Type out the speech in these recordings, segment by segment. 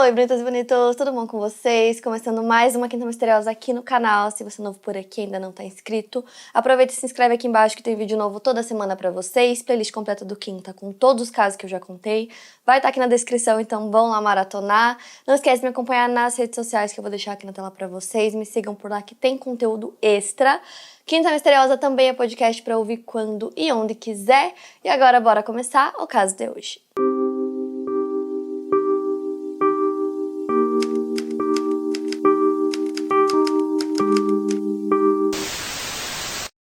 Oi, bonitas e bonitos, tudo bom com vocês? Começando mais uma Quinta Misteriosa aqui no canal. Se você é novo por aqui e ainda não tá inscrito, aproveita e se inscreve aqui embaixo que tem vídeo novo toda semana pra vocês. Playlist completa do Quinta com todos os casos que eu já contei. Vai estar aqui na descrição, então vão lá maratonar. Não esquece de me acompanhar nas redes sociais que eu vou deixar aqui na tela pra vocês. Me sigam por lá que tem conteúdo extra. Quinta Misteriosa também é podcast pra ouvir quando e onde quiser. E agora bora começar o caso de hoje.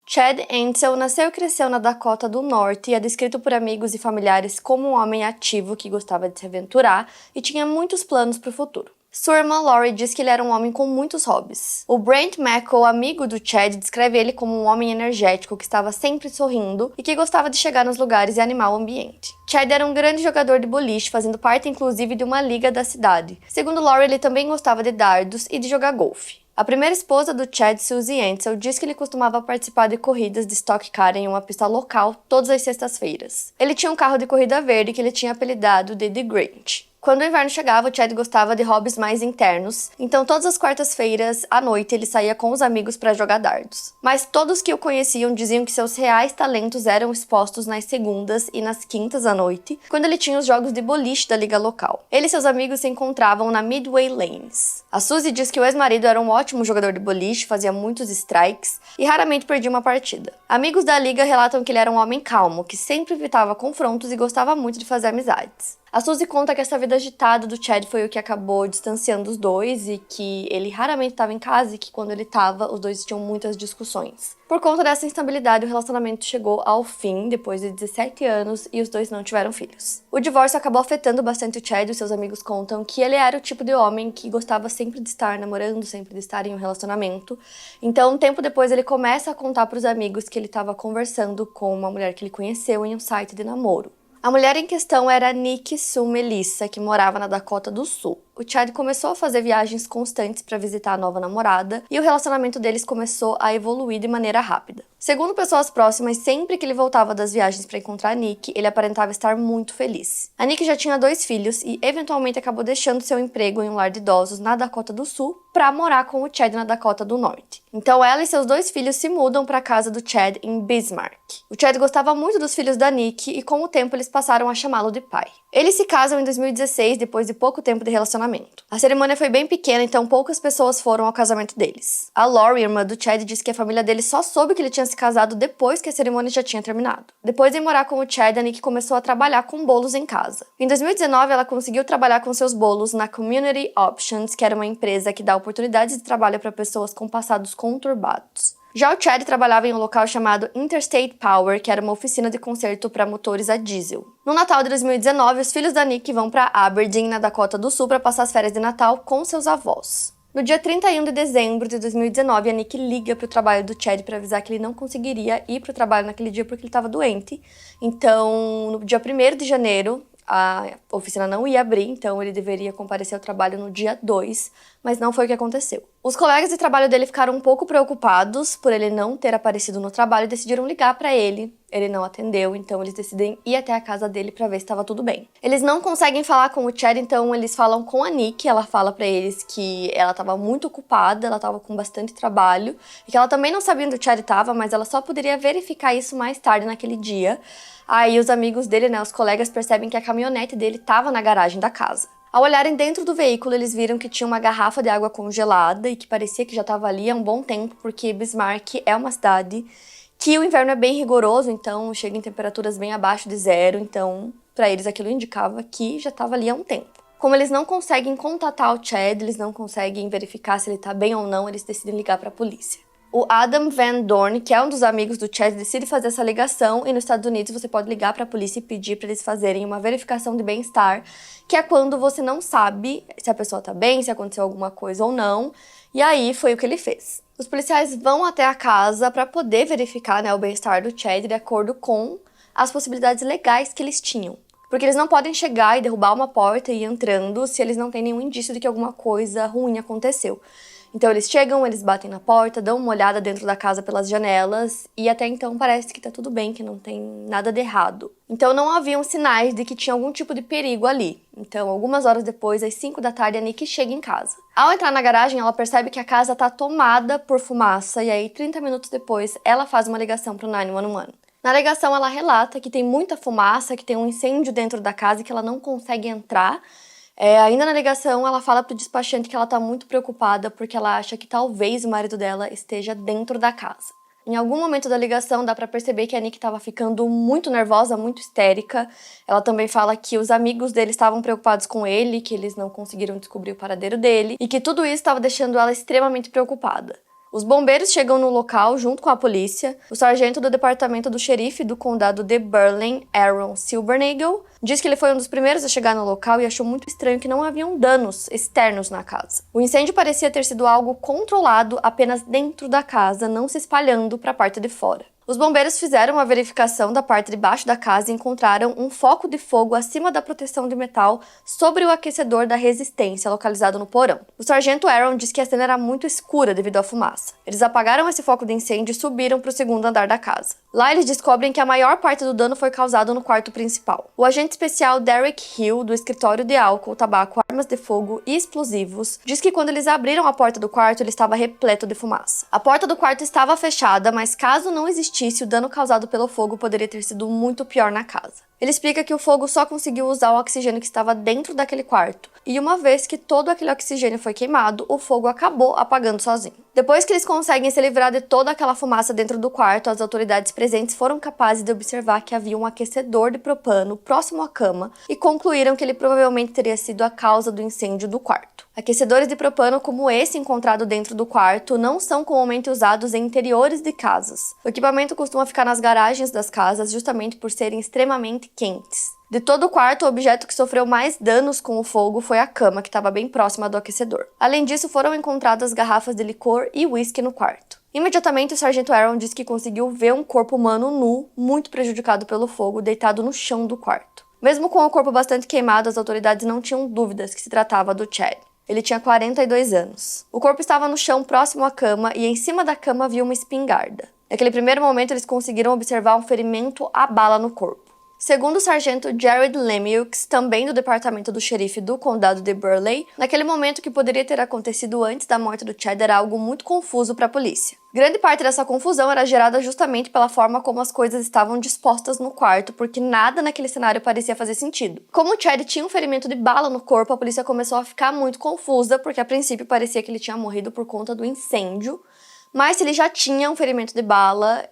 Chad Ansel nasceu e cresceu na Dakota do Norte e é descrito por amigos e familiares como um homem ativo que gostava de se aventurar e tinha muitos planos para o futuro. Sua irmã Lori diz que ele era um homem com muitos hobbies. O Brent Mackle, amigo do Chad, descreve ele como um homem energético que estava sempre sorrindo e que gostava de chegar nos lugares e animar o ambiente. Chad era um grande jogador de boliche, fazendo parte inclusive de uma liga da cidade. Segundo Lori, ele também gostava de dardos e de jogar golfe. A primeira esposa do Chad, Suzy Ansel, diz que ele costumava participar de corridas de stock car em uma pista local todas as sextas-feiras. Ele tinha um carro de corrida verde que ele tinha apelidado de The Grinch. Quando o inverno chegava, o Chad gostava de hobbies mais internos, então todas as quartas-feiras à noite ele saía com os amigos para jogar dardos. Mas todos que o conheciam diziam que seus reais talentos eram expostos nas segundas e nas quintas à noite, quando ele tinha os jogos de boliche da liga local. Ele e seus amigos se encontravam na Midway Lanes. A Suzy diz que o ex-marido era um ótimo jogador de boliche, fazia muitos strikes e raramente perdia uma partida. Amigos da liga relatam que ele era um homem calmo, que sempre evitava confrontos e gostava muito de fazer amizades. A Suzy conta que essa vida agitada do Chad foi o que acabou distanciando os dois e que ele raramente estava em casa e que quando ele estava, os dois tinham muitas discussões. Por conta dessa instabilidade, o relacionamento chegou ao fim depois de 17 anos e os dois não tiveram filhos. O divórcio acabou afetando bastante o Chad e seus amigos contam que ele era o tipo de homem que gostava sempre de estar namorando, sempre de estar em um relacionamento. Então, um tempo depois, ele começa a contar para os amigos que ele estava conversando com uma mulher que ele conheceu em um site de namoro. A mulher em questão era Nikki Sue Melissa, que morava na Dakota do Sul. O Chad começou a fazer viagens constantes para visitar a nova namorada e o relacionamento deles começou a evoluir de maneira rápida. Segundo pessoas próximas, sempre que ele voltava das viagens para encontrar a Nikki, ele aparentava estar muito feliz. A Nikki já tinha 2 filhos e eventualmente acabou deixando seu emprego em um lar de idosos na Dakota do Sul para morar com o Chad na Dakota do Norte. Então ela e seus 2 filhos se mudam para a casa do Chad em Bismarck. O Chad gostava muito dos filhos da Nikki e com o tempo eles passaram a chamá-lo de pai. Eles se casam em 2016 depois de pouco tempo de relacionamento. A cerimônia foi bem pequena, então poucas pessoas foram ao casamento deles. A Lori, irmã do Chad, disse que a família dele só soube que ele tinha se casado depois que a cerimônia já tinha terminado. Depois de morar com o Chad, a Nikki começou a trabalhar com bolos em casa. Em 2019, ela conseguiu trabalhar com seus bolos na Community Options, que era uma empresa que dá oportunidades de trabalho para pessoas com passados conturbados. Já o Chad trabalhava em um local chamado Interstate Power, que era uma oficina de conserto para motores a diesel. No Natal de 2019, os filhos da Nikki vão para Aberdeen, na Dakota do Sul, para passar as férias de Natal com seus avós. No dia 31 de dezembro de 2019, a Nikki liga para o trabalho do Chad para avisar que ele não conseguiria ir para o trabalho naquele dia porque ele estava doente. Então, no dia 1º de janeiro, a oficina não ia abrir, então ele deveria comparecer ao trabalho no dia 2, mas não foi o que aconteceu. Os colegas de trabalho dele ficaram um pouco preocupados por ele não ter aparecido no trabalho e decidiram ligar para ele. Ele não atendeu, então eles decidem ir até a casa dele para ver se estava tudo bem. Eles não conseguem falar com o Chad, então eles falam com a Nikki. Ela fala para eles que ela estava muito ocupada, ela estava com bastante trabalho e que ela também não sabia onde o Chad estava, mas ela só poderia verificar isso mais tarde naquele dia. Aí os amigos dele, os colegas, percebem que a caminhonete dele estava na garagem da casa. Ao olharem dentro do veículo, eles viram que tinha uma garrafa de água congelada e que parecia que já estava ali há um bom tempo, porque Bismarck é uma cidade que o inverno é bem rigoroso, então chega em temperaturas bem abaixo de 0, então para eles aquilo indicava que já estava ali há um tempo. Como eles não conseguem contatar o Chad, eles não conseguem verificar se ele está bem ou não, eles decidem ligar para a polícia. O Adam Van Dorn, que é um dos amigos do Chad, decide fazer essa ligação e nos Estados Unidos você pode ligar para a polícia e pedir para eles fazerem uma verificação de bem-estar, que é quando você não sabe se a pessoa está bem, se aconteceu alguma coisa ou não, e aí foi o que ele fez. Os policiais vão até a casa para poder verificar o bem-estar do Chad de acordo com as possibilidades legais que eles tinham. Porque eles não podem chegar e derrubar uma porta e ir entrando se eles não têm nenhum indício de que alguma coisa ruim aconteceu. Então eles chegam, eles batem na porta, dão uma olhada dentro da casa pelas janelas e até então parece que tá tudo bem, que não tem nada de errado. Então não haviam sinais de que tinha algum tipo de perigo ali. Então, algumas horas depois, às 5 da tarde, a Nick chega em casa. Ao entrar na garagem, ela percebe que a casa tá tomada por fumaça e aí 30 minutos depois, ela faz uma ligação pro 911. Na ligação, ela relata que tem muita fumaça, que tem um incêndio dentro da casa e que ela não consegue entrar. Ainda na ligação, ela fala pro despachante que ela tá muito preocupada porque ela acha que talvez o marido dela esteja dentro da casa. Em algum momento da ligação, dá pra perceber que a Nick estava ficando muito nervosa, muito histérica. Ela também fala que os amigos dele estavam preocupados com ele, que eles não conseguiram descobrir o paradeiro dele e que tudo isso estava deixando ela extremamente preocupada. Os bombeiros chegam no local junto com a polícia. O sargento do departamento do xerife do condado de Berlin, Aaron Silbernagel, diz que ele foi um dos primeiros a chegar no local e achou muito estranho que não haviam danos externos na casa. O incêndio parecia ter sido algo controlado apenas dentro da casa, não se espalhando para a parte de fora. Os bombeiros fizeram uma verificação da parte de baixo da casa e encontraram um foco de fogo acima da proteção de metal sobre o aquecedor da resistência, localizado no porão. O sargento Aaron diz que a cena era muito escura devido à fumaça. Eles apagaram esse foco de incêndio e subiram para o segundo andar da casa. Lá eles descobrem que a maior parte do dano foi causado no quarto principal. O agente especial Derek Hill, do escritório de álcool, tabaco, armas de fogo e explosivos, diz que quando eles abriram a porta do quarto, ele estava repleto de fumaça. A porta do quarto estava fechada, mas caso não existisse, o dano causado pelo fogo poderia ter sido muito pior na casa. Ele explica que o fogo só conseguiu usar o oxigênio que estava dentro daquele quarto, e uma vez que todo aquele oxigênio foi queimado, o fogo acabou apagando sozinho. Depois que eles conseguem se livrar de toda aquela fumaça dentro do quarto, as autoridades presentes foram capazes de observar que havia um aquecedor de propano próximo à cama e concluíram que ele provavelmente teria sido a causa do incêndio do quarto. Aquecedores de propano como esse encontrado dentro do quarto não são comumente usados em interiores de casas. O equipamento costuma ficar nas garagens das casas justamente por serem extremamente quentes. De todo o quarto, o objeto que sofreu mais danos com o fogo foi a cama, que estava bem próxima do aquecedor. Além disso, foram encontradas garrafas de licor e uísque no quarto. Imediatamente, o sargento Aaron disse que conseguiu ver um corpo humano nu, muito prejudicado pelo fogo, deitado no chão do quarto. Mesmo com o corpo bastante queimado, as autoridades não tinham dúvidas que se tratava do Chad. Ele tinha 42 anos. O corpo estava no chão próximo à cama e em cima da cama havia uma espingarda. Naquele primeiro momento, eles conseguiram observar um ferimento à bala no corpo. Segundo o sargento Jared Lemieux, também do departamento do xerife do condado de Burleigh, naquele momento que poderia ter acontecido antes da morte do Chad era algo muito confuso para a polícia. Grande parte dessa confusão era gerada justamente pela forma como as coisas estavam dispostas no quarto, porque nada naquele cenário parecia fazer sentido. Como o Chad tinha um ferimento de bala no corpo, a polícia começou a ficar muito confusa, porque a princípio parecia que ele tinha morrido por conta do incêndio, mas se ele já tinha um ferimento de bala,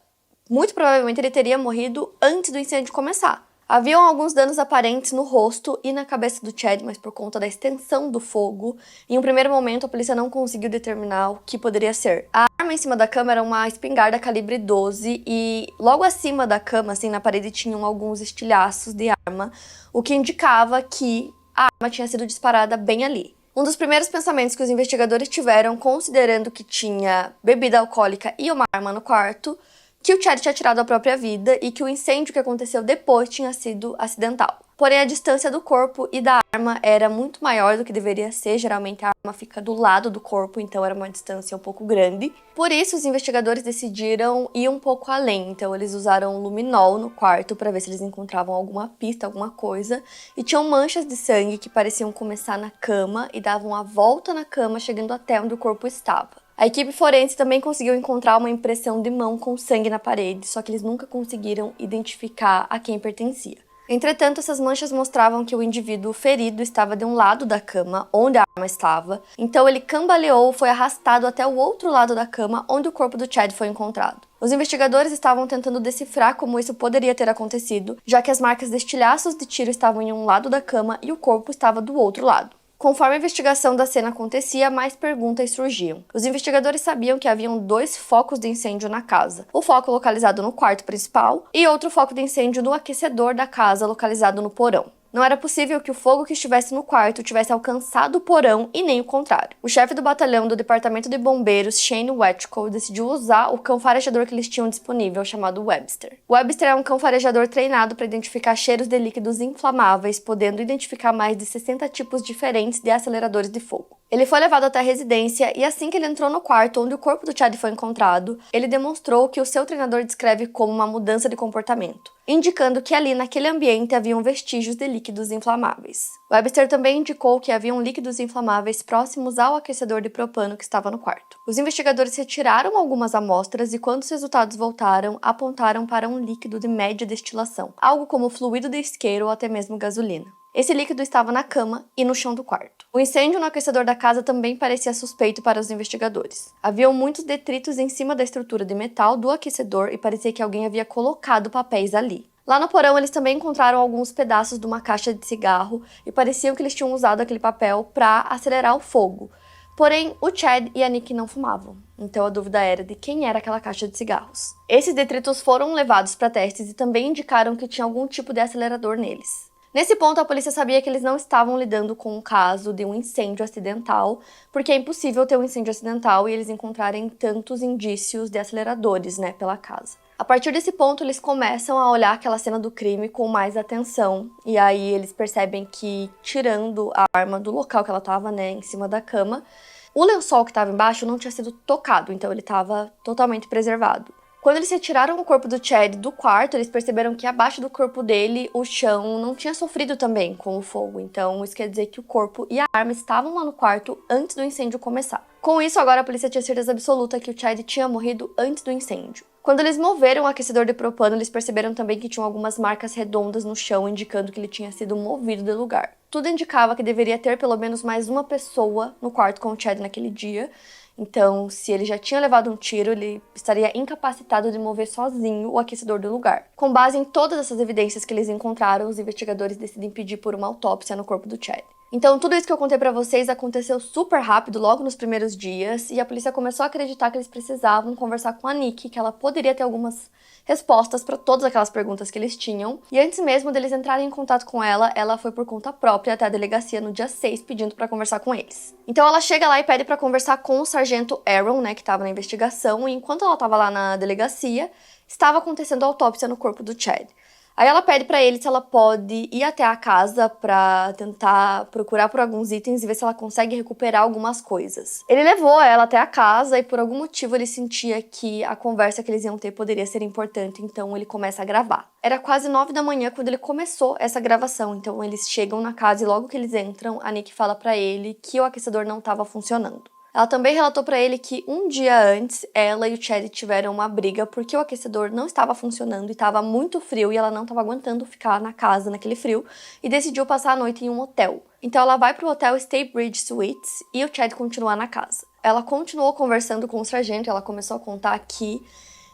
muito provavelmente ele teria morrido antes do incêndio começar. Haviam alguns danos aparentes no rosto e na cabeça do Chad, mas por conta da extensão do fogo, em um primeiro momento a polícia não conseguiu determinar o que poderia ser. A arma em cima da cama era uma espingarda calibre 12 e logo acima da cama, assim, na parede, tinham alguns estilhaços de arma, o que indicava que a arma tinha sido disparada bem ali. Um dos primeiros pensamentos que os investigadores tiveram, considerando que tinha bebida alcoólica e uma arma no quarto, que o Chad tinha tirado a própria vida e que o incêndio que aconteceu depois tinha sido acidental. Porém, a distância do corpo e da arma era muito maior do que deveria ser. Geralmente a arma fica do lado do corpo, então era uma distância um pouco grande. Por isso, os investigadores decidiram ir um pouco além. Então, eles usaram luminol no quarto para ver se eles encontravam alguma pista, alguma coisa. E tinham manchas de sangue que pareciam começar na cama e davam a volta na cama, chegando até onde o corpo estava. A equipe forense também conseguiu encontrar uma impressão de mão com sangue na parede, só que eles nunca conseguiram identificar a quem pertencia. Entretanto, essas manchas mostravam que o indivíduo ferido estava de um lado da cama, onde a arma estava, então ele cambaleou e foi arrastado até o outro lado da cama, onde o corpo do Chad foi encontrado. Os investigadores estavam tentando decifrar como isso poderia ter acontecido, já que as marcas de estilhaços de tiro estavam em um lado da cama e o corpo estava do outro lado. Conforme a investigação da cena acontecia, mais perguntas surgiam. Os investigadores sabiam que haviam 2 focos de incêndio na casa. O foco localizado no quarto principal e outro foco de incêndio no aquecedor da casa localizado no porão. Não era possível que o fogo que estivesse no quarto tivesse alcançado o porão e nem o contrário. O chefe do batalhão do departamento de bombeiros, Shane Wetchko, decidiu usar o cão farejador que eles tinham disponível, chamado Webster. O Webster é um cão farejador treinado para identificar cheiros de líquidos inflamáveis, podendo identificar mais de 60 tipos diferentes de aceleradores de fogo. Ele foi levado até a residência e assim que ele entrou no quarto onde o corpo do Chad foi encontrado, ele demonstrou o que o seu treinador descreve como uma mudança de comportamento, indicando que ali naquele ambiente haviam vestígios de líquidos inflamáveis. Webster também indicou que haviam líquidos inflamáveis próximos ao aquecedor de propano que estava no quarto. Os investigadores retiraram algumas amostras e quando os resultados voltaram, apontaram para um líquido de média destilação, algo como fluido de isqueiro ou até mesmo gasolina. Esse líquido estava na cama e no chão do quarto. O incêndio no aquecedor da casa também parecia suspeito para os investigadores. Haviam muitos detritos em cima da estrutura de metal do aquecedor e parecia que alguém havia colocado papéis ali. Lá no porão, eles também encontraram alguns pedaços de uma caixa de cigarro e pareciam que eles tinham usado aquele papel para acelerar o fogo. Porém, o Chad e a Nick não fumavam, então a dúvida era de quem era aquela caixa de cigarros. Esses detritos foram levados para testes e também indicaram que tinha algum tipo de acelerador neles. Nesse ponto, a polícia sabia que eles não estavam lidando com um caso de um incêndio acidental, porque é impossível ter um incêndio acidental e eles encontrarem tantos indícios de aceleradores, pela casa. A partir desse ponto, eles começam a olhar aquela cena do crime com mais atenção, e aí eles percebem que, tirando a arma do local que ela estava, em cima da cama, o lençol que estava embaixo não tinha sido tocado, então ele estava totalmente preservado. Quando eles retiraram o corpo do Chad do quarto, eles perceberam que abaixo do corpo dele, o chão não tinha sofrido também com o fogo. Então, isso quer dizer que o corpo e a arma estavam lá no quarto antes do incêndio começar. Com isso, agora a polícia tinha certeza absoluta que o Chad tinha morrido antes do incêndio. Quando eles moveram o aquecedor de propano, eles perceberam também que tinham algumas marcas redondas no chão, indicando que ele tinha sido movido do lugar. Tudo indicava que deveria ter pelo menos mais uma pessoa no quarto com o Chad naquele dia. Então, se ele já tinha levado um tiro, ele estaria incapacitado de mover sozinho o aquecedor do lugar. Com base em todas essas evidências que eles encontraram, os investigadores decidem pedir por uma autópsia no corpo do Chad. Então, tudo isso que eu contei pra vocês aconteceu super rápido, logo nos primeiros dias, e a polícia começou a acreditar que eles precisavam conversar com a Nick, que ela poderia ter algumas respostas para todas aquelas perguntas que eles tinham. E antes mesmo deles entrarem em contato com ela, ela foi por conta própria até a delegacia no dia 6 pedindo para conversar com eles. Então ela chega lá e pede para conversar com o sargento Aaron, que estava na investigação, e enquanto ela estava lá na delegacia, estava acontecendo a autópsia no corpo do Chad. Aí ela pede pra ele se ela pode ir até a casa pra tentar procurar por alguns itens e ver se ela consegue recuperar algumas coisas. Ele levou ela até a casa e por algum motivo ele sentia que a conversa que eles iam ter poderia ser importante, então ele começa a gravar. Era quase 9 da manhã quando ele começou essa gravação, então eles chegam na casa e logo que eles entram, a Nick fala pra ele que o aquecedor não estava funcionando. Ela também relatou pra ele que um dia antes, ela e o Chad tiveram uma briga porque o aquecedor não estava funcionando e estava muito frio e ela não estava aguentando ficar na casa naquele frio e decidiu passar a noite em um hotel. Então ela vai pro hotel Staybridge Suites e o Chad continua na casa. Ela continuou conversando com o sargento e ela começou a contar que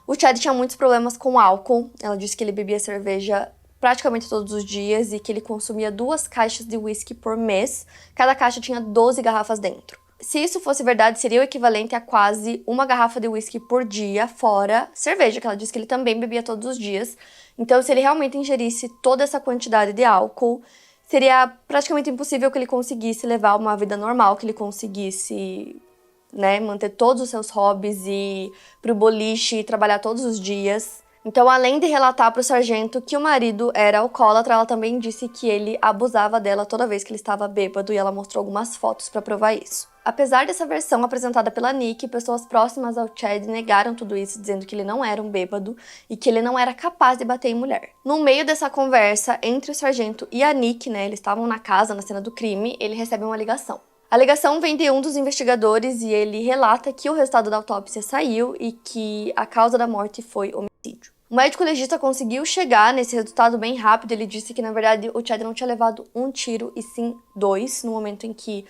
o Chad tinha muitos problemas com álcool. Ela disse que ele bebia cerveja praticamente todos os dias e que ele consumia 2 caixas de whisky por mês. Cada caixa tinha 12 garrafas dentro. Se isso fosse verdade, seria o equivalente a quase uma garrafa de whisky por dia, fora cerveja, que ela disse que ele também bebia todos os dias. Então, se ele realmente ingerisse toda essa quantidade de álcool, seria praticamente impossível que ele conseguisse levar uma vida normal, que ele conseguisse, manter todos os seus hobbies e ir pro boliche e trabalhar todos os dias. Então, além de relatar para o sargento que o marido era alcoólatra, ela também disse que ele abusava dela toda vez que ele estava bêbado e ela mostrou algumas fotos para provar isso. Apesar dessa versão apresentada pela Nick, pessoas próximas ao Chad negaram tudo isso, dizendo que ele não era um bêbado e que ele não era capaz de bater em mulher. No meio dessa conversa entre o sargento e a Nick, eles estavam na casa, na cena do crime, ele recebe uma ligação. A ligação vem de um dos investigadores e ele relata que o resultado da autópsia saiu e que a causa da morte foi homicídio. O médico legista conseguiu chegar nesse resultado bem rápido. Ele disse que, na verdade, o Chad não tinha levado um tiro e sim 2, no momento em que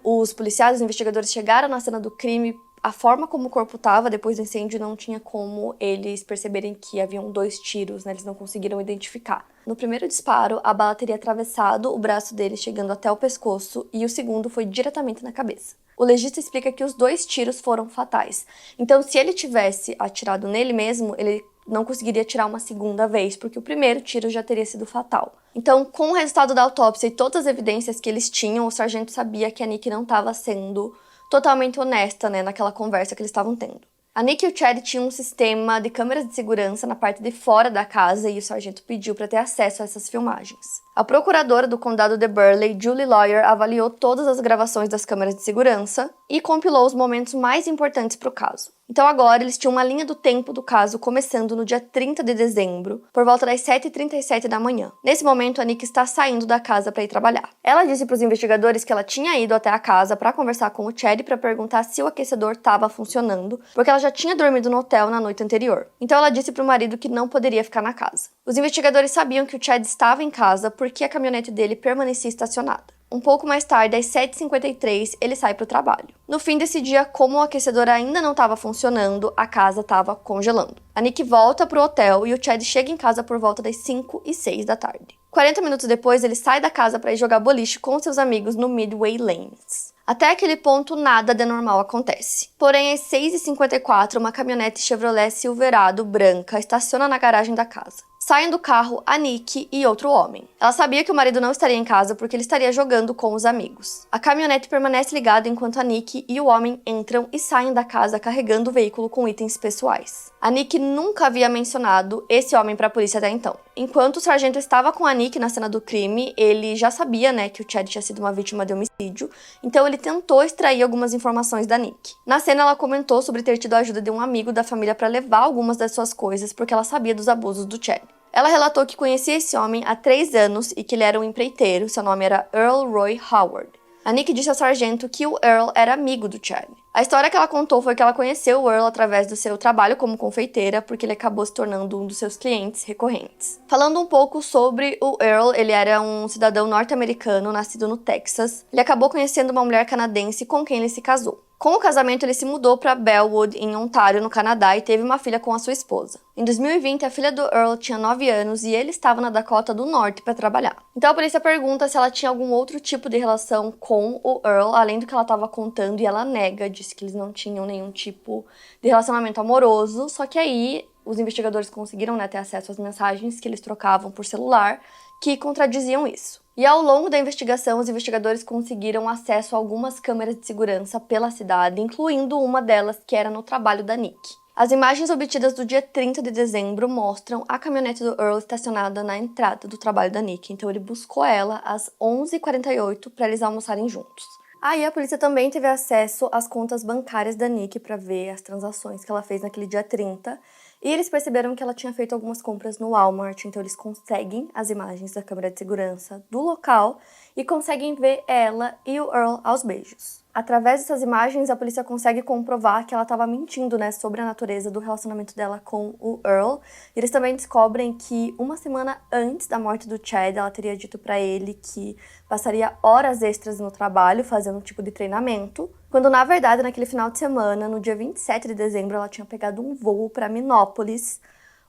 os policiais, os investigadores chegaram na cena do crime. A forma como o corpo estava depois do incêndio não tinha como eles perceberem que haviam 2 tiros, eles não conseguiram identificar. No primeiro disparo, a bala teria atravessado o braço dele, chegando até o pescoço, e o segundo foi diretamente na cabeça. O legista explica que os 2 tiros foram fatais. Então, se ele tivesse atirado nele mesmo, ele não conseguiria tirar uma segunda vez, porque o primeiro tiro já teria sido fatal. Então, com o resultado da autópsia e todas as evidências que eles tinham, o sargento sabia que a Nick não estava sendo totalmente honesta, né, naquela conversa que eles estavam tendo. A Nick e o Chad tinham um sistema de câmeras de segurança na parte de fora da casa e o sargento pediu para ter acesso a essas filmagens. A procuradora do condado de Burleigh, Julie Lawyer, avaliou todas as gravações das câmeras de segurança e compilou os momentos mais importantes para o caso. Então agora eles tinham uma linha do tempo do caso começando no dia 30 de dezembro, por volta das 7h37 da manhã. Nesse momento, a Nick está saindo da casa para ir trabalhar. Ela disse para os investigadores que ela tinha ido até a casa para conversar com o Chad para perguntar se o aquecedor estava funcionando, porque ela já tinha dormido no hotel na noite anterior. Então ela disse para o marido que não poderia ficar na casa. Os investigadores sabiam que o Chad estava em casa porque a caminhonete dele permanecia estacionada. Um pouco mais tarde, às 7h53, ele sai para o trabalho. No fim desse dia, como o aquecedor ainda não estava funcionando, a casa estava congelando. A Nick volta para o hotel e o Chad chega em casa por volta das 5h06 da tarde. 40 minutos depois, ele sai da casa para ir jogar boliche com seus amigos no Midway Lanes. Até aquele ponto, nada de normal acontece. Porém, às 6h54, uma caminhonete Chevrolet Silverado branca estaciona na garagem da casa. Saem do carro a Nick e outro homem. Ela sabia que o marido não estaria em casa porque ele estaria jogando com os amigos. A caminhonete permanece ligada enquanto a Nick e o homem entram e saem da casa carregando o veículo com itens pessoais. A Nick nunca havia mencionado esse homem para a polícia até então. Enquanto o sargento estava com a Nick na cena do crime, ele já sabia, que o Chad tinha sido uma vítima de homicídio, então ele tentou extrair algumas informações da Nick. Na cena, ela comentou sobre ter tido a ajuda de um amigo da família para levar algumas das suas coisas porque ela sabia dos abusos do Chad. Ela relatou que conhecia esse homem há 3 anos e que ele era um empreiteiro, seu nome era Earl Roy Howard. A Nick disse ao sargento que o Earl era amigo do Chad. A história que ela contou foi que ela conheceu o Earl através do seu trabalho como confeiteira, porque ele acabou se tornando um dos seus clientes recorrentes. Falando um pouco sobre o Earl, ele era um cidadão norte-americano nascido no Texas. Ele acabou conhecendo uma mulher canadense com quem ele se casou. Com o casamento, ele se mudou para Bellwood, em Ontário, no Canadá, e teve uma filha com a sua esposa. Em 2020, a filha do Earl tinha 9 anos e ele estava na Dakota do Norte para trabalhar. Então a polícia pergunta se ela tinha algum outro tipo de relação com o Earl, além do que ela estava contando, e ela nega, disse que eles não tinham nenhum tipo de relacionamento amoroso, só que aí os investigadores conseguiram, ter acesso às mensagens que eles trocavam por celular, que contradiziam isso. E ao longo da investigação, os investigadores conseguiram acesso a algumas câmeras de segurança pela cidade, incluindo uma delas que era no trabalho da Nick. As imagens obtidas do dia 30 de dezembro mostram a caminhonete do Earl estacionada na entrada do trabalho da Nick, então ele buscou ela às 11h48 para eles almoçarem juntos. Aí a polícia também teve acesso às contas bancárias da Nick para ver as transações que ela fez naquele dia 30, e eles perceberam que ela tinha feito algumas compras no Walmart, então eles conseguem as imagens da câmera de segurança do local e conseguem ver ela e o Earl aos beijos. Através dessas imagens, a polícia consegue comprovar que ela estava mentindo, sobre a natureza do relacionamento dela com o Earl. Eles também descobrem que uma semana antes da morte do Chad, ela teria dito para ele que passaria horas extras no trabalho, fazendo um tipo de treinamento, quando na verdade, naquele final de semana, no dia 27 de dezembro, ela tinha pegado um voo para Minneapolis.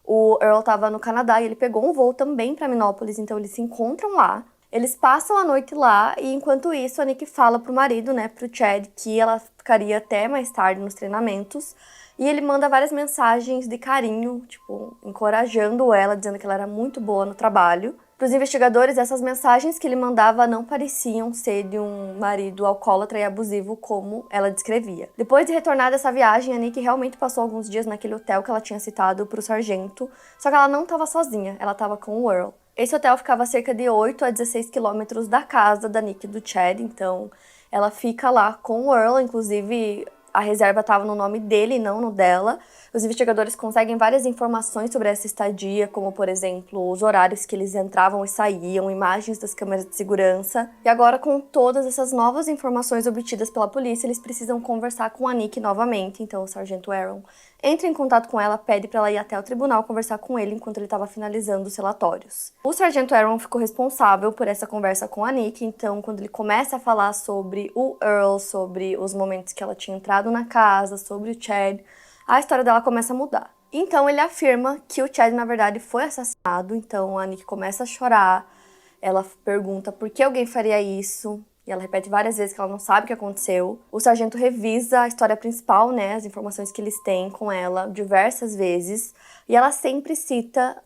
O Earl estava no Canadá e ele pegou um voo também para Minneapolis, então eles se encontram lá. Eles passam a noite lá e, enquanto isso, a Nick fala pro marido, pro Chad, que ela ficaria até mais tarde nos treinamentos. E ele manda várias mensagens de carinho, encorajando ela, dizendo que ela era muito boa no trabalho. Para os investigadores, essas mensagens que ele mandava não pareciam ser de um marido alcoólatra e abusivo como ela descrevia. Depois de retornar dessa viagem, a Nick realmente passou alguns dias naquele hotel que ela tinha citado para o sargento, só que ela não estava sozinha, ela estava com o Earl. Esse hotel ficava a cerca de 8 a 16 quilômetros da casa da Nick e do Chad, então ela fica lá com o Earl, inclusive a reserva estava no nome dele e não no dela. Os investigadores conseguem várias informações sobre essa estadia, como, por exemplo, os horários que eles entravam e saíam, imagens das câmeras de segurança. E agora, com todas essas novas informações obtidas pela polícia, eles precisam conversar com a Nick novamente. Então, o sargento Aaron entra em contato com ela, pede para ela ir até o tribunal conversar com ele enquanto ele estava finalizando os relatórios. O sargento Aaron ficou responsável por essa conversa com a Nick, então quando ele começa a falar sobre o Earl, sobre os momentos que ela tinha entrado na casa, sobre o Chad, a história dela começa a mudar. Então ele afirma que o Chad, na verdade, foi assassinado, então a Nick começa a chorar, ela pergunta por que alguém faria isso, E ela repete várias vezes que ela não sabe o que aconteceu. O sargento revisa a história principal, né, as informações que eles têm com ela diversas vezes. E ela sempre cita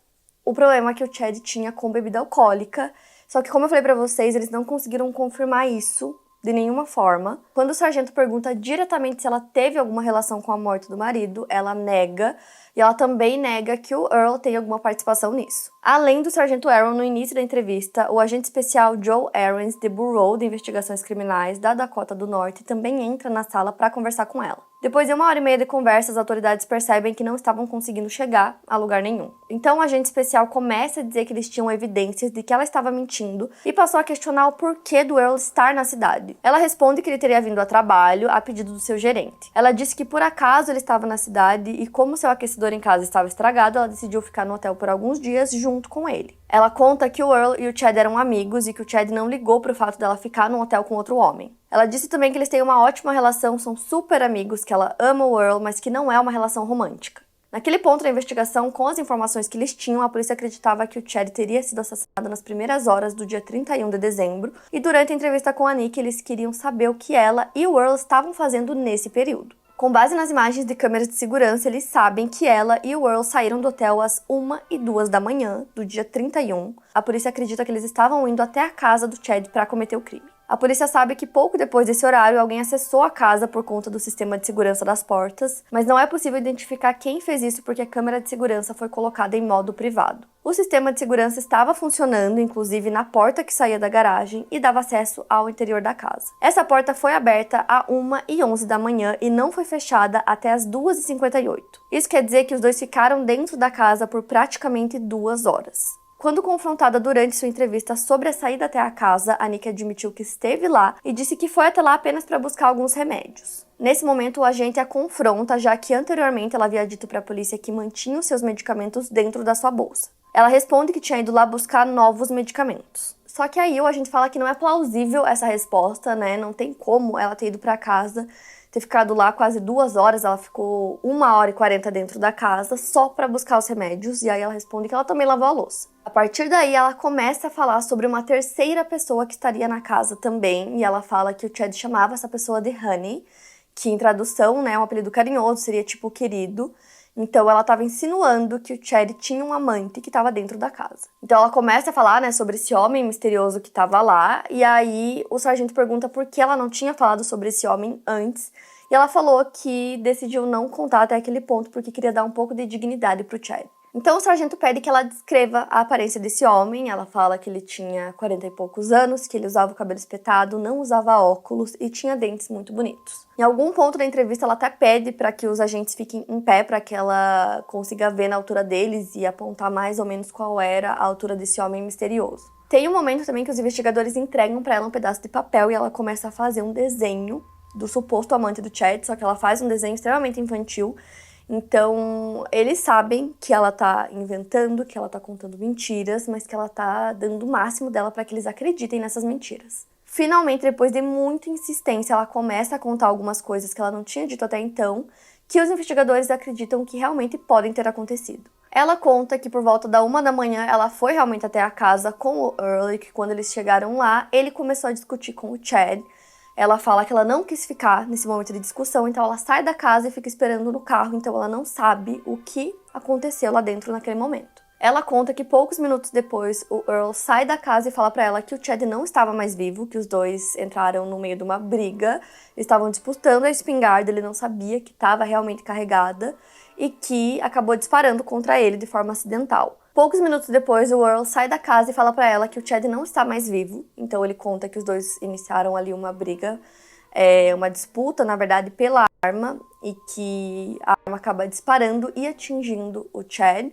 o problema que o Chad tinha com bebida alcoólica. Só que, como eu falei pra vocês, eles não conseguiram confirmar isso de nenhuma forma. Quando o sargento pergunta diretamente se ela teve alguma relação com a morte do marido, ela nega. E ela também nega que o Earl tem alguma participação nisso. Além do sargento Aaron, no início da entrevista, o agente especial Joe Aarons, do Bureau de Investigações Criminais da Dakota do Norte, também entra na sala para conversar com ela. Depois de 1h30 de conversa, as autoridades percebem que não estavam conseguindo chegar a lugar nenhum. Então o agente especial começa a dizer que eles tinham evidências de que ela estava mentindo e passou a questionar o porquê do Earl estar na cidade. Ela responde que ele teria vindo a trabalho a pedido do seu gerente. Ela disse que por acaso ele estava na cidade e como seu aquecedor em casa estava estragado, ela decidiu ficar no hotel por alguns dias junto com ele. Ela conta que o Earl e o Chad eram amigos e que o Chad não ligou pro fato dela ficar num hotel com outro homem. Ela disse também que eles têm uma ótima relação, são super amigos, que ela ama o Earl, mas que não é uma relação romântica. Naquele ponto da investigação, com as informações que eles tinham, a polícia acreditava que o Chad teria sido assassinado nas primeiras horas do dia 31 de dezembro, e durante a entrevista com a Nick, eles queriam saber o que ela e o Earl estavam fazendo nesse período. Com base nas imagens de câmeras de segurança, eles sabem que ela e o Earl saíram do hotel às 1 e 2 da manhã do dia 31. A polícia acredita que eles estavam indo até a casa do Chad para cometer o crime. A polícia sabe que pouco depois desse horário, alguém acessou a casa por conta do sistema de segurança das portas, mas não é possível identificar quem fez isso porque a câmera de segurança foi colocada em modo privado. O sistema de segurança estava funcionando, inclusive na porta que saía da garagem e dava acesso ao interior da casa. Essa porta foi aberta às 1h11 da manhã e não foi fechada até às 2h58. Isso quer dizer que os dois ficaram dentro da casa por praticamente 2 horas. Quando confrontada durante sua entrevista sobre a saída até a casa, a Nick admitiu que esteve lá e disse que foi até lá apenas para buscar alguns remédios. Nesse momento, o agente a confronta, já que anteriormente ela havia dito para a polícia que mantinha os seus medicamentos dentro da sua bolsa. Ela responde que tinha ido lá buscar novos medicamentos. Só que aí o agente fala que não é plausível essa resposta, né? Não tem como ela ter ido para casa, ter ficado lá quase 2 horas, ela ficou 1h40 dentro da casa só para buscar os remédios, e aí ela responde que ela também lavou a louça. A partir daí, ela começa a falar sobre uma terceira pessoa que estaria na casa também, e ela fala que o Chad chamava essa pessoa de Honey, que em tradução, né, é um apelido carinhoso, seria tipo querido. Então ela estava insinuando que o Chad tinha um amante que estava dentro da casa. Então ela começa a falar, né, sobre esse homem misterioso que estava lá, e aí o sargento pergunta por que ela não tinha falado sobre esse homem antes, e ela falou que decidiu não contar até aquele ponto porque queria dar um pouco de dignidade pro Chad. Então o sargento pede que ela descreva a aparência desse homem. Ela fala que ele tinha 40 e poucos anos, que ele usava o cabelo espetado, não usava óculos e tinha dentes muito bonitos. Em algum ponto da entrevista ela até pede para que os agentes fiquem em pé para que ela consiga ver na altura deles e apontar mais ou menos qual era a altura desse homem misterioso. Tem um momento também que os investigadores entregam para ela um pedaço de papel e ela começa a fazer um desenho do suposto amante do Chad, só que ela faz um desenho extremamente infantil. Então, eles sabem que ela tá inventando, que ela tá contando mentiras, mas que ela tá dando o máximo dela para que eles acreditem nessas mentiras. Finalmente, depois de muita insistência, ela começa a contar algumas coisas que ela não tinha dito até então, que os investigadores acreditam que realmente podem ter acontecido. Ela conta que por volta da 1 da manhã, ela foi realmente até a casa com o Earl, e que quando eles chegaram lá, ele começou a discutir com o Chad. Ela fala que ela não quis ficar nesse momento de discussão, então ela sai da casa e fica esperando no carro, então ela não sabe o que aconteceu lá dentro naquele momento. Ela conta que poucos minutos depois, o Earl sai da casa e fala pra ela que o Chad não estava mais vivo, que os dois entraram no meio de uma briga, estavam disputando a espingarda, ele não sabia que estava realmente carregada e que acabou disparando contra ele de forma acidental. Poucos minutos depois, o Earl sai da casa e fala pra ela que o Chad não está mais vivo. Então ele conta que os dois iniciaram ali uma briga, uma disputa, na verdade, pela arma, e que a arma acaba disparando e atingindo o Chad.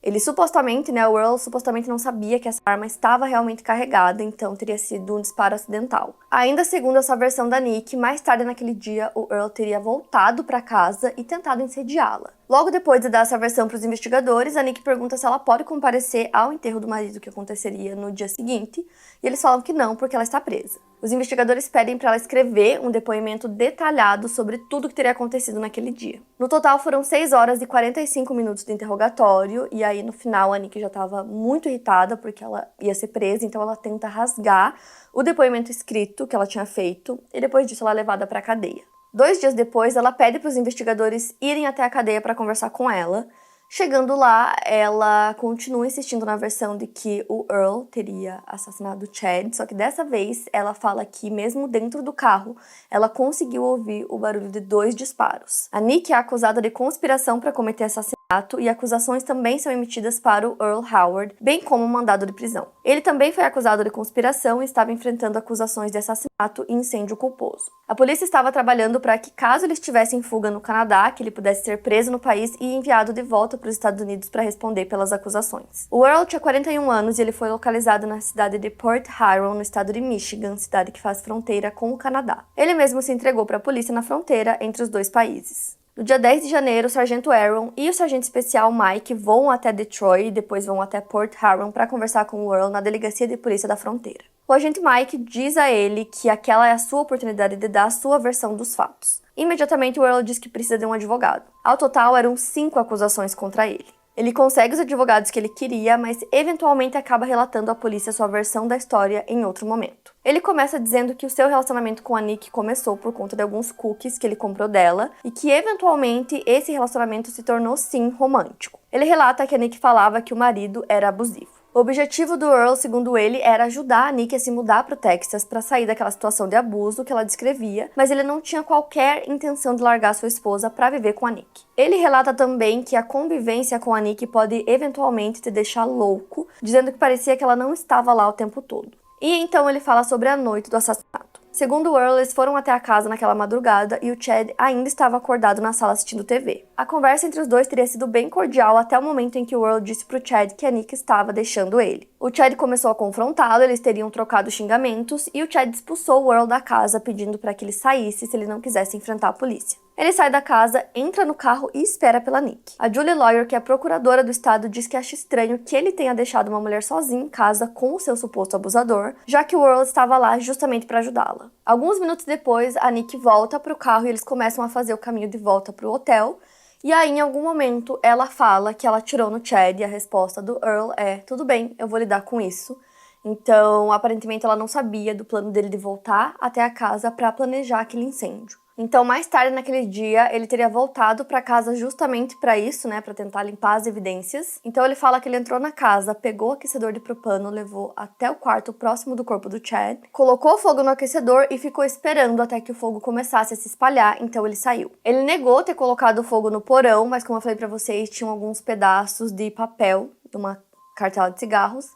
Ele supostamente, né, o Earl supostamente não sabia que essa arma estava realmente carregada, então teria sido um disparo acidental. Ainda segundo essa versão da Nick, mais tarde naquele dia, o Earl teria voltado para casa e tentado incendiá-la. Logo depois de dar essa versão para os investigadores, a Nick pergunta se ela pode comparecer ao enterro do marido que aconteceria no dia seguinte, e eles falam que não, porque ela está presa. Os investigadores pedem para ela escrever um depoimento detalhado sobre tudo que teria acontecido naquele dia. No total foram 6 horas e 45 minutos de interrogatório, e aí no final a Nick já estava muito irritada porque ela ia ser presa, então ela tenta rasgar o depoimento escrito que ela tinha feito, e depois disso ela é levada para a cadeia. 2 dias depois, ela pede para os investigadores irem até a cadeia para conversar com ela. Chegando lá, ela continua insistindo na versão de que o Earl teria assassinado o Chad, só que dessa vez ela fala que, mesmo dentro do carro, ela conseguiu ouvir o barulho de 2 disparos. A Nick é acusada de conspiração para cometer assassinato e acusações também são emitidas para o Earl Howard, bem como um mandado de prisão. Ele também foi acusado de conspiração e estava enfrentando acusações de assassinato e incêndio culposo. A polícia estava trabalhando para que, caso ele estivesse em fuga no Canadá, que ele pudesse ser preso no país e enviado de volta para os Estados Unidos para responder pelas acusações. O Earl tinha 41 anos e ele foi localizado na cidade de Port Huron, no estado de Michigan, cidade que faz fronteira com o Canadá. Ele mesmo se entregou para a polícia na fronteira entre os 2 países. No dia 10 de janeiro, o sargento Aaron e o sargento especial Mike vão até Detroit e depois vão até Port Huron para conversar com o Earl na delegacia de polícia da fronteira. O agente Mike diz a ele que aquela é a sua oportunidade de dar a sua versão dos fatos. Imediatamente, o Earl diz que precisa de um advogado. Ao total, eram 5 acusações contra ele. Ele consegue os advogados que ele queria, mas eventualmente acaba relatando à polícia sua versão da história em outro momento. Ele começa dizendo que o seu relacionamento com a Nick começou por conta de alguns cookies que ele comprou dela e que eventualmente esse relacionamento se tornou sim romântico. Ele relata que a Nick falava que o marido era abusivo. O objetivo do Earl, segundo ele, era ajudar a Nick a se mudar para o Texas para sair daquela situação de abuso que ela descrevia, mas ele não tinha qualquer intenção de largar sua esposa para viver com a Nick. Ele relata também que a convivência com a Nick pode eventualmente te deixar louco, dizendo que parecia que ela não estava lá o tempo todo. E então ele fala sobre a noite do assassinato. Segundo o Earl, eles foram até a casa naquela madrugada e o Chad ainda estava acordado na sala assistindo TV. A conversa entre os dois teria sido bem cordial até o momento em que o Earl disse pro Chad que a Nick estava deixando ele. O Chad começou a confrontá-lo, eles teriam trocado xingamentos e o Chad expulsou o Earl da casa pedindo para que ele saísse se ele não quisesse enfrentar a polícia. Ele sai da casa, entra no carro e espera pela Nick. A Julie Lawyer, que é a procuradora do estado, diz que acha estranho que ele tenha deixado uma mulher sozinha em casa com o seu suposto abusador, já que o Earl estava lá justamente para ajudá-la. Alguns minutos depois, a Nick volta para o carro e eles começam a fazer o caminho de volta para o hotel. E aí, em algum momento, ela fala que ela atirou no Chad e a resposta do Earl é: tudo bem, eu vou lidar com isso. Então, aparentemente, ela não sabia do plano dele de voltar até a casa para planejar aquele incêndio. Então, mais tarde naquele dia, ele teria voltado para casa justamente para isso, né, para tentar limpar as evidências. Então, ele fala que ele entrou na casa, pegou o aquecedor de propano, levou até o quarto próximo do corpo do Chad, colocou fogo no aquecedor e ficou esperando até que o fogo começasse a se espalhar, então ele saiu. Ele negou ter colocado fogo no porão, mas como eu falei para vocês, tinham alguns pedaços de papel de uma cartela de cigarros.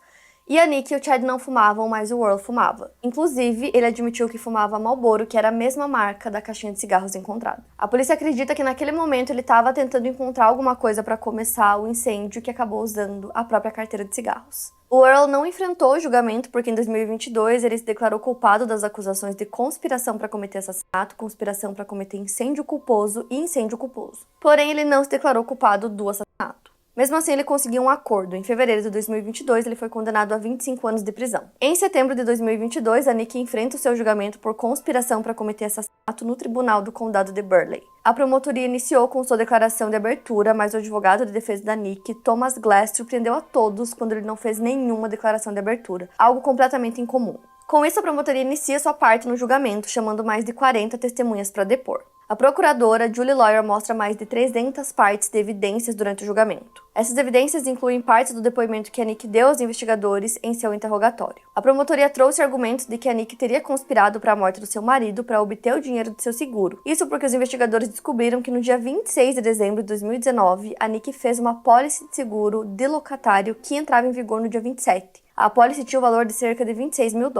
E a Nick e o Chad não fumavam, mas o Earl fumava. Inclusive, ele admitiu que fumava Marlboro, que era a mesma marca da caixinha de cigarros encontrada. A polícia acredita que naquele momento ele estava tentando encontrar alguma coisa para começar o incêndio que acabou usando a própria carteira de cigarros. O Earl não enfrentou o julgamento porque em 2022 ele se declarou culpado das acusações de conspiração para cometer assassinato, conspiração para cometer incêndio culposo e incêndio culposo. Porém, ele não se declarou culpado do assassinato. Mesmo assim, ele conseguiu um acordo. Em fevereiro de 2022, ele foi condenado a 25 anos de prisão. Em setembro de 2022, a Nick enfrenta o seu julgamento por conspiração para cometer assassinato no Tribunal do Condado de Burleigh. A promotoria iniciou com sua declaração de abertura, mas o advogado de defesa da Nick, Thomas Glass, surpreendeu a todos quando ele não fez nenhuma declaração de abertura, algo completamente incomum. Com isso, a promotoria inicia sua parte no julgamento, chamando mais de 40 testemunhas para depor. A procuradora Julie Lawyer mostra mais de 300 partes de evidências durante o julgamento. Essas evidências incluem partes do depoimento que a Nick deu aos investigadores em seu interrogatório. A promotoria trouxe argumentos de que a Nick teria conspirado para a morte do seu marido para obter o dinheiro do seu seguro. Isso porque os investigadores descobriram que no dia 26 de dezembro de 2019, a Nick fez uma pólice de seguro de locatário que entrava em vigor no dia 27. A apólice tinha o valor de cerca de $26 mil.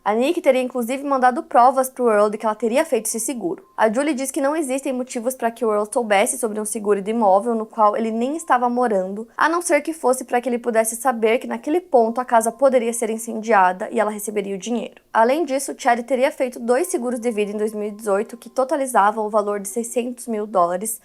A Nick teria inclusive mandado provas pro Earl de que ela teria feito esse seguro. A Julie diz que não existem motivos para que o Earl soubesse sobre um seguro de imóvel no qual ele nem estava morando, a não ser que fosse para que ele pudesse saber que naquele ponto a casa poderia ser incendiada e ela receberia o dinheiro. Além disso, Chad teria feito 2 seguros de vida em 2018 que totalizavam o valor de $600 mil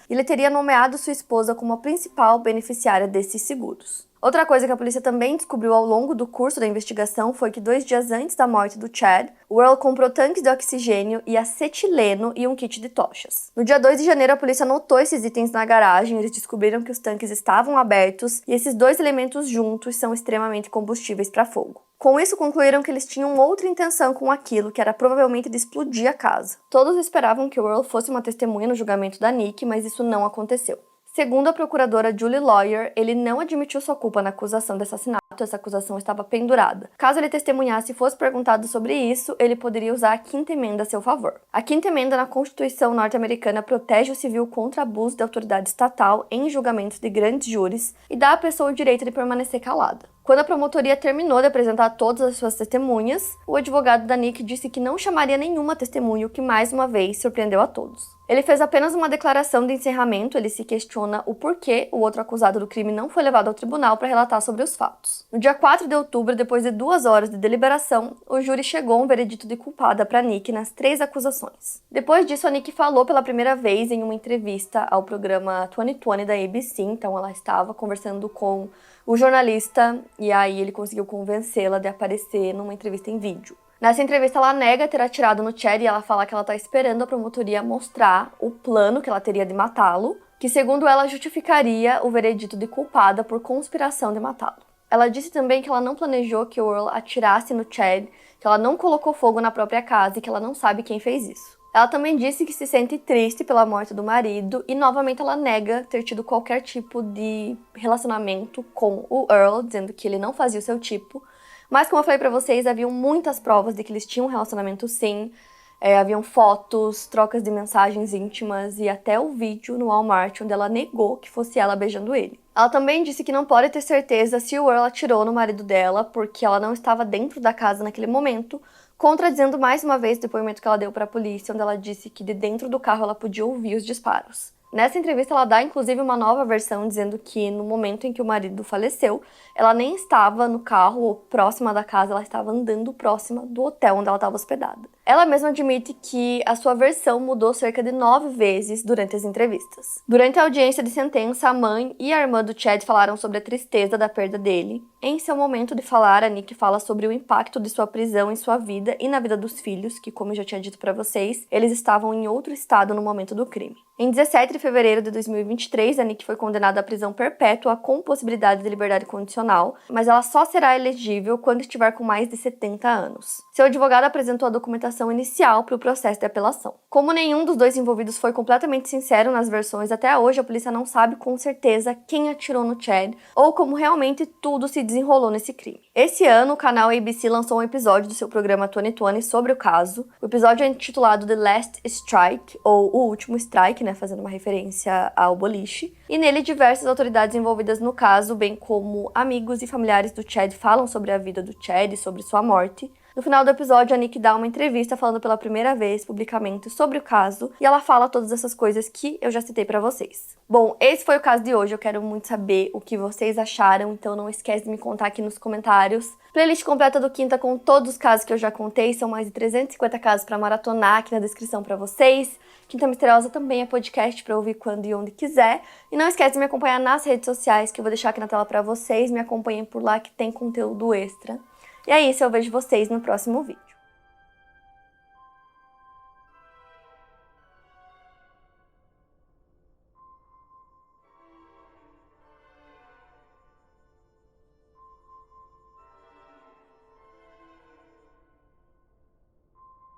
e ele teria nomeado sua esposa como a principal beneficiária desses seguros. Outra coisa que a polícia também descobriu ao longo do curso da investigação foi que 2 dias antes da morte do Chad, o Earl comprou tanques de oxigênio e acetileno e um kit de tochas. No dia 2 de janeiro, a polícia notou esses itens na garagem, eles descobriram que os tanques estavam abertos e esses 2 elementos juntos são extremamente combustíveis para fogo. Com isso, concluíram que eles tinham outra intenção com aquilo, que era provavelmente de explodir a casa. Todos esperavam que o Earl fosse uma testemunha no julgamento da Nick, mas isso não aconteceu. Segundo a procuradora Julie Lawyer, ele não admitiu sua culpa na acusação de assassinato, essa acusação estava pendurada. Caso ele testemunhasse e fosse perguntado sobre isso, ele poderia usar a 5ª emenda a seu favor. A 5ª emenda na Constituição norte-americana protege o civil contra abuso de autoridade estatal em julgamentos de grandes júris e dá à pessoa o direito de permanecer calada. Quando a promotoria terminou de apresentar todas as suas testemunhas, o advogado da Nick disse que não chamaria nenhuma testemunha, o que mais uma vez surpreendeu a todos. Ele fez apenas uma declaração de encerramento, ele se questiona o porquê o outro acusado do crime não foi levado ao tribunal para relatar sobre os fatos. No dia 4 de outubro, depois de 2 horas de deliberação, o júri chegou a um veredito de culpada para Nick nas 3 acusações. Depois disso, a Nick falou pela primeira vez em uma entrevista ao programa 2020 da ABC, então ela estava conversando com o jornalista e aí ele conseguiu convencê-la de aparecer numa entrevista em vídeo. Nessa entrevista, ela nega ter atirado no Chad e ela fala que ela tá esperando a promotoria mostrar o plano que ela teria de matá-lo, que segundo ela justificaria o veredito de culpada por conspiração de matá-lo. Ela disse também que ela não planejou que o Earl atirasse no Chad, que ela não colocou fogo na própria casa e que ela não sabe quem fez isso. Ela também disse que se sente triste pela morte do marido e novamente ela nega ter tido qualquer tipo de relacionamento com o Earl, dizendo que ele não fazia o seu tipo. Mas como eu falei pra vocês, haviam muitas provas de que eles tinham um relacionamento sim. Haviam fotos, trocas de mensagens íntimas e até o vídeo no Walmart onde ela negou que fosse ela beijando ele. Ela também disse que não pode ter certeza se o Earl atirou no marido dela porque ela não estava dentro da casa naquele momento, contradizendo mais uma vez o depoimento que ela deu para a polícia, onde ela disse que de dentro do carro ela podia ouvir os disparos. Nessa entrevista, ela dá inclusive uma nova versão, dizendo que no momento em que o marido faleceu, ela nem estava no carro ou próxima da casa, ela estava andando próxima do hotel onde ela estava hospedada. Ela mesma admite que a sua versão mudou cerca de 9 vezes durante as entrevistas. Durante a audiência de sentença, a mãe e a irmã do Chad falaram sobre a tristeza da perda dele. Em seu momento de falar, a Nick fala sobre o impacto de sua prisão em sua vida e na vida dos filhos, que, como eu já tinha dito para vocês, eles estavam em outro estado no momento do crime. Em 17 de fevereiro de 2023, a Nick foi condenada à prisão perpétua com possibilidade de liberdade condicional, mas ela só será elegível quando estiver com mais de 70 anos. Seu advogado apresentou a documentação inicial para o processo de apelação. Como nenhum dos 2 envolvidos foi completamente sincero nas versões, até hoje a polícia não sabe com certeza quem atirou no Chad ou como realmente tudo se desenrolou nesse crime. Esse ano, o canal ABC lançou um episódio do seu programa 2020 sobre o caso. O episódio é intitulado The Last Strike, ou O Último Strike, fazendo uma referência ao boliche. E nele, diversas autoridades envolvidas no caso, bem como amigos e familiares do Chad, falam sobre a vida do Chad e sobre sua morte. No final do episódio, a Nick dá uma entrevista falando pela primeira vez publicamente sobre o caso e ela fala todas essas coisas que eu já citei pra vocês. Bom, esse foi o caso de hoje. Eu quero muito saber o que vocês acharam, então não esquece de me contar aqui nos comentários. Playlist completa do Quinta com todos os casos que eu já contei, são mais de 350 casos pra maratonar aqui na descrição pra vocês. Quinta Misteriosa também é podcast pra ouvir quando e onde quiser. E não esquece de me acompanhar nas redes sociais, que eu vou deixar aqui na tela pra vocês. Me acompanhem por lá que tem conteúdo extra. E é isso, eu vejo vocês no próximo vídeo.